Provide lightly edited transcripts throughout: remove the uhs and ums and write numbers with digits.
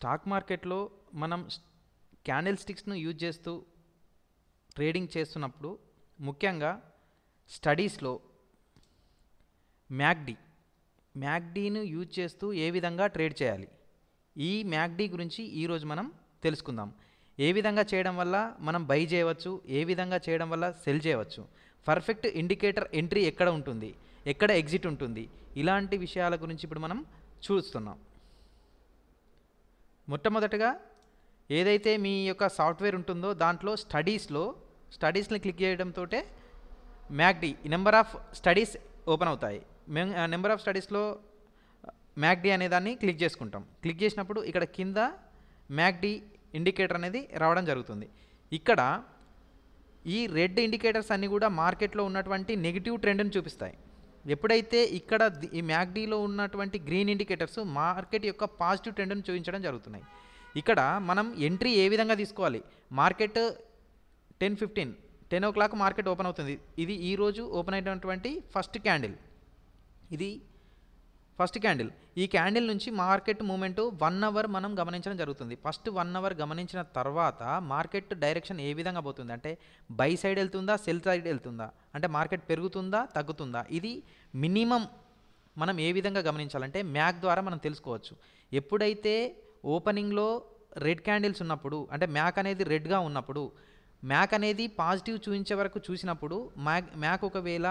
Stock మార్కెట్లో మనం candle స్టిక్స్ను use చేస్తూ ట్రేడింగ్ చేస్తున్నప్పుడు ముఖ్యంగా స్టడీస్లో మ్యాక్డీను యూజ్ చేస్తూ ఏ విధంగా ట్రేడ్ చేయాలి, ఈ మ్యాక్డీ గురించి ఈరోజు మనం తెలుసుకుందాం. ఏ విధంగా చేయడం వల్ల మనం బై చేయవచ్చు, ఏ విధంగా చేయడం వల్ల సెల్ చేయవచ్చు, పర్ఫెక్ట్ ఇండికేటర్ ఎంట్రీ ఎక్కడ ఉంటుంది, ఎక్కడ ఎగ్జిట్ ఉంటుంది, ఇలాంటి విషయాల గురించి ఇప్పుడు మనం చూస్తున్నాం. మొట్టమొదటగా ఏదైతే మీ యొక్క సాఫ్ట్వేర్ ఉంటుందో దాంట్లో స్టడీస్ని క్లిక్ చేయడంతో మ్యాక్డీ నెంబర్ ఆఫ్ స్టడీస్ ఓపెన్ అవుతాయి. నెంబర్ ఆఫ్ స్టడీస్లో మ్యాక్డీ అనే దాన్ని క్లిక్ చేసుకుంటాం. క్లిక్ చేసినప్పుడు ఇక్కడ కింద మ్యాక్డీ ఇండికేటర్ అనేది రావడం జరుగుతుంది. ఇక్కడ ఈ రెడ్ ఇండికేటర్స్ అన్నీ కూడా మార్కెట్లో ఉన్నటువంటి నెగిటివ్ ట్రెండ్ని చూపిస్తాయి. ఎప్పుడైతే ఇక్కడ ఈ మ్యాక్డీలో ఉన్నటువంటి గ్రీన్ ఇండికేటర్స్ మార్కెట్ యొక్క పాజిటివ్ ట్రెండ్ని చూపించడం జరుగుతున్నాయి. ఇక్కడ మనం ఎంట్రీ ఏ విధంగా తీసుకోవాలి, మార్కెట్ 10 o'clock మార్కెట్ ఓపెన్ అవుతుంది. ఇది ఈరోజు ఓపెన్ అయినటువంటి ఫస్ట్ క్యాండిల్. ఈ క్యాండిల్ నుంచి మార్కెట్ మూమెంట్ 1 hour మనం గమనించడం జరుగుతుంది. ఫస్ట్ 1 hour గమనించిన తర్వాత మార్కెట్ డైరెక్షన్ ఏ విధంగా పోతుంది అంటే బై సైడ్ వెళ్తుందా, సెల్ సైడ్ వెళ్తుందా, అంటే మార్కెట్ పెరుగుతుందా, తగ్గుతుందా, ఇది మినిమం మనం ఏ విధంగా గమనించాలంటే మ్యాక్ ద్వారా మనం తెలుసుకోవచ్చు. ఎప్పుడైతే ఓపెనింగ్లో రెడ్ క్యాండిల్స్ ఉన్నప్పుడు, అంటే మ్యాక్ అనేది రెడ్గా ఉన్నప్పుడు, మ్యాక్ అనేది పాజిటివ్ చూపించే వరకు చూసినప్పుడు మ్యాక్ ఒకవేళ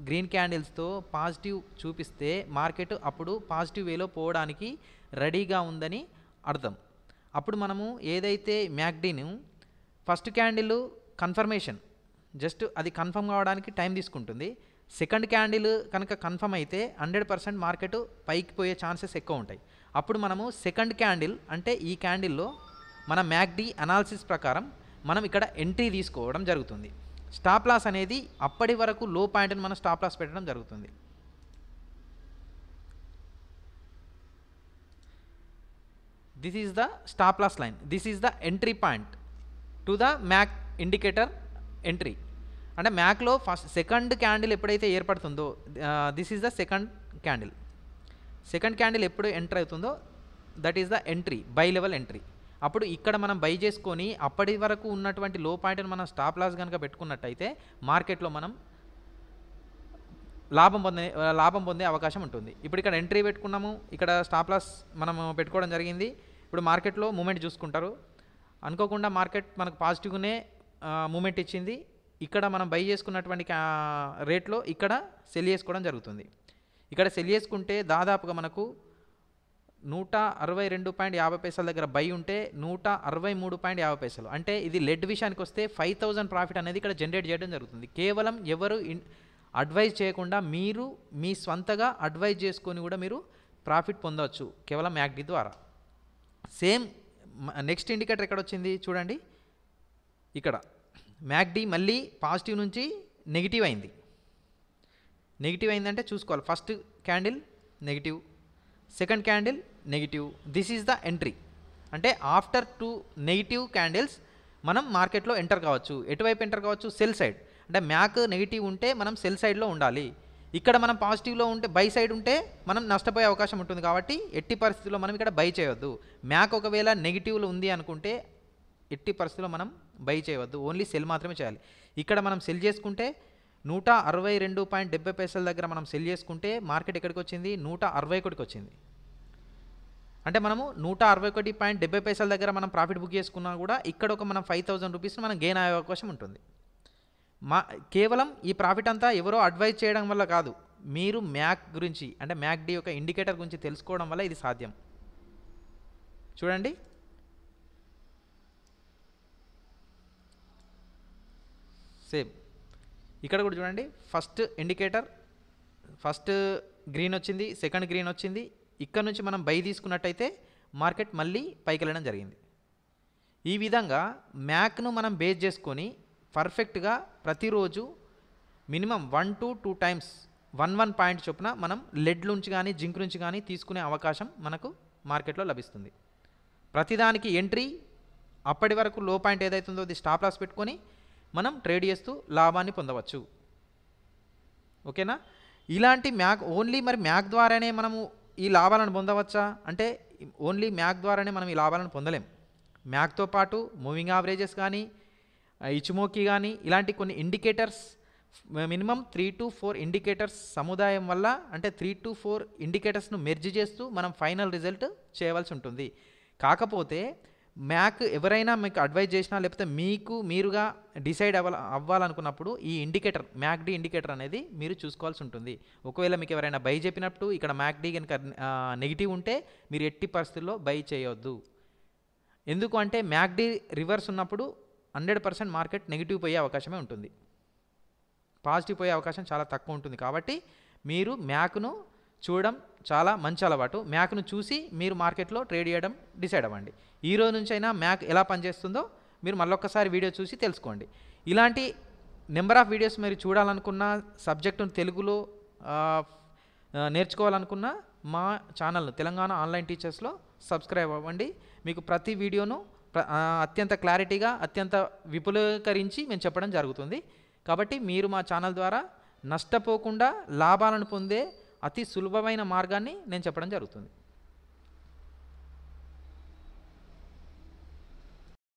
గ్రీన్ క్యాండిల్స్తో పాజిటివ్ చూపిస్తే మార్కెట్ అప్పుడు పాజిటివ్ వేలో పోవడానికి రెడీగా ఉందని అర్థం. అప్పుడు మనము ఏదైతే మ్యాక్డీను ఫస్ట్ క్యాండిల్ కన్ఫర్మేషన్, జస్ట్ అది కన్ఫర్మ్ కావడానికి టైం తీసుకుంటుంది. సెకండ్ క్యాండిల్ కనుక కన్ఫర్మ్ అయితే 100% మార్కెట్ పైకి పోయే ఛాన్సెస్ ఎక్కువ ఉంటాయి. అప్పుడు మనము సెకండ్ క్యాండిల్ అంటే ఈ క్యాండిల్లో మన మ్యాక్డీ అనాలిసిస్ ప్రకారం మనం ఇక్కడ ఎంట్రీ తీసుకోవడం జరుగుతుంది. స్టాప్ లాస్ అనేది అప్పటి వరకు లో పాయింట్ని మనం స్టాప్ లాస్ పెట్టడం జరుగుతుంది. This is the stop loss line, this is the entry point to the MAC indicator entry. అంటే మ్యాక్లో సెకండ్ క్యాండిల్ ఎప్పుడైతే ఏర్పడుతుందో this is the second candle ఎప్పుడు ఎంటర్ అవుతుందో that is the entry, buy level entry. అప్పుడు ఇక్కడ మనం by చేసుకొని అప్పటి వరకు ఉన్నటువంటి లో పాయింట్ని మనం స్టాప్ లాస్ కనుక పెట్టుకున్నట్టయితే మార్కెట్లో మనం లాభం పొందే అవకాశం ఉంటుంది. ఇప్పుడు ఇక్కడ ఎంట్రీ పెట్టుకున్నాము, ఇక్కడ స్టాప్ లాస్ మనం పెట్టుకోవడం జరిగింది. ఇప్పుడు మార్కెట్లో మూమెంట్ చూసుకుంటారు, అనుకోకుండా మార్కెట్ మనకు పాజిటివ్గానే మూమెంట్ ఇచ్చింది. ఇక్కడ మనం బై చేసుకున్నటువంటి రేట్లో ఇక్కడ సెల్ చేసుకోవడం జరుగుతుంది. ఇక్కడ సెల్ చేసుకుంటే దాదాపుగా మనకు 162.50 దగ్గర బై ఉంటే 163.50, అంటే ఇది లెడ్ విషయానికి వస్తే 5000 ప్రాఫిట్ అనేది ఇక్కడ జనరేట్ చేయడం జరుగుతుంది. కేవలం ఎవరు అడ్వైజ్ చేయకుండా మీరు మీ స్వంతగా అడ్వైజ్ చేసుకొని కూడా మీరు ప్రాఫిట్ పొందవచ్చు కేవలం మ్యాక్డీ ద్వారా. సేమ్ నెక్స్ట్ ఇండికేటర్ ఎక్కడ వచ్చింది చూడండి, ఇక్కడ మ్యాక్డీ మళ్ళీ పాజిటివ్ నుంచి నెగిటివ్ అయిందంటే చూసుకోవాలి. First candle negative, second candle negative, this is the entry. అంటే ఆఫ్టర్ 2 నెగిటివ్ క్యాండిల్స్ మనం మార్కెట్లో ఎంటర్ కావచ్చు. ఎటువైపు ఎంటర్ కావచ్చు, సెల్ సైడ్. అంటే మ్యాక్ నెగిటివ్ ఉంటే మనం సెల్ సైడ్లో ఉండాలి. ఇక్కడ మనం పాజిటివ్లో ఉంటే బై సైడ్ ఉంటే మనం నష్టపోయే అవకాశం ఉంటుంది. కాబట్టి ఎట్టి పరిస్థితుల్లో మనం ఇక్కడ బై చేయవద్దు. మ్యాక్ ఒకవేళ నెగిటివ్లో ఉంది అనుకుంటే ఎట్టి పరిస్థితుల్లో మనం బై చేయవద్దు, ఓన్లీ సెల్ మాత్రమే చేయాలి. ఇక్కడ మనం సెల్ చేసుకుంటే 162.70 దగ్గర మనం సెల్ చేసుకుంటే మార్కెట్ ఎక్కడికి వచ్చింది, 161కి వచ్చింది. అంటే మనము 161.70 దగ్గర మనం ప్రాఫిట్ బుక్ చేసుకున్నా కూడా ఇక్కడ ఒక మనం 5000 రూపీస్ని మనం గెయిన్ అయ్యే అవకాశం ఉంటుంది. కేవలం ఈ ప్రాఫిట్ అంతా ఎవరో అడ్వైజ్ చేయడం వల్ల కాదు, మీరు మ్యాక్ గురించి అంటే మ్యాక్డీ యొక్క ఇండికేటర్ గురించి తెలుసుకోవడం వల్ల ఇది సాధ్యం. చూడండి, సేమ్ ఇక్కడ కూడా చూడండి, ఫస్ట్ ఇండికేటర్ ఫస్ట్ గ్రీన్ వచ్చింది, సెకండ్ గ్రీన్ వచ్చింది. ఇక్కడ నుంచి మనం బై తీసుకున్నట్టయితే మార్కెట్ మళ్ళీ పైకి వెళ్ళడం జరిగింది. ఈ విధంగా మ్యాక్ను మనం బేస్ చేసుకొని పర్ఫెక్ట్గా ప్రతిరోజు మినిమం 1 to 2 times 1 పాయింట్ చొప్పున మనం లెడ్ నుంచి కానీ జింక్ నుంచి కానీ తీసుకునే అవకాశం మనకు మార్కెట్లో లభిస్తుంది. ప్రతిదానికి ఎంట్రీ, అప్పటి వరకు లో పాయింట్ ఏదైతుందో అది స్టాప్ లాస్ పెట్టుకొని మనం ట్రేడ్ చేస్తూ లాభాన్ని పొందవచ్చు. ఓకేనా? ఇలాంటి మ్యాక్ ఓన్లీ మరి మ్యాక్ ద్వారానే మనము ఈ లాభాలను పొందవచ్చా అంటే ఓన్లీ మ్యాక్ ద్వారానే మనం ఈ లాభాలను పొందలేం. మ్యాక్తో పాటు మూవింగ్ యావరేజెస్ కానీ, ఇచిమోకి కానీ, ఇలాంటి కొన్ని ఇండికేటర్స్ మినిమం 3 to 4 ఇండికేటర్స్ సముదాయం వల్ల, అంటే 3 to 4 ఇండికేటర్స్ను మెర్జ్ చేస్తూ మనం ఫైనల్ రిజల్ట్ చేయవలసి ఉంటుంది. కాకపోతే మ్యాక్ ఎవరైనా మీకు అడ్వైజ్ చేసినా, లేకపోతే మీరుగా డిసైడ్ అవ్వాలనుకున్నప్పుడు ఈ ఇండికేటర్ మ్యాక్డీ ఇండికేటర్ అనేది మీరు చూసుకోవాల్సి ఉంటుంది. ఒకవేళ మీకు ఎవరైనా బై చెప్పినప్పుడు ఇక్కడ మ్యాక్డీ కనుక నెగిటివ్ ఉంటే మీరు ఎట్టి పరిస్థితుల్లో బై చేయొద్దు. ఎందుకు అంటే మ్యాక్డీ రివర్స్ ఉన్నప్పుడు 100% మార్కెట్ నెగిటివ్ పోయే అవకాశమే ఉంటుంది, పాజిటివ్ పోయే అవకాశం చాలా తక్కువ ఉంటుంది. కాబట్టి మీరు మ్యాక్ను చూడడం చాలా మంచి అలవాటు. మ్యాక్ను చూసి మీరు మార్కెట్లో ట్రేడ్ చేయడం డిసైడ్ అవ్వండి. ఈ రోజు నుంచి అయినా మ్యాక్ ఎలా పనిచేస్తుందో మీరు మళ్ళొక్కసారి వీడియో చూసి తెలుసుకోండి. ఇలాంటి నెంబర్ ఆఫ్ వీడియోస్ మీరు చూడాలనుకున్న, సబ్జెక్టును తెలుగులో నేర్చుకోవాలనుకున్న మా ఛానల్ను తెలంగాణ ఆన్లైన్ టీచర్స్లో సబ్స్క్రైబ్ అవ్వండి. మీకు ప్రతి వీడియోను అత్యంత క్లారిటీగా, అత్యంత విపులీకరించి మేము చెప్పడం జరుగుతుంది. కాబట్టి మీరు మా ఛానల్ ద్వారా నష్టపోకుండా లాభాలను పొందే అతి సులభమైన మార్గాన్ని నేను చెప్పడం జరుగుతుంది.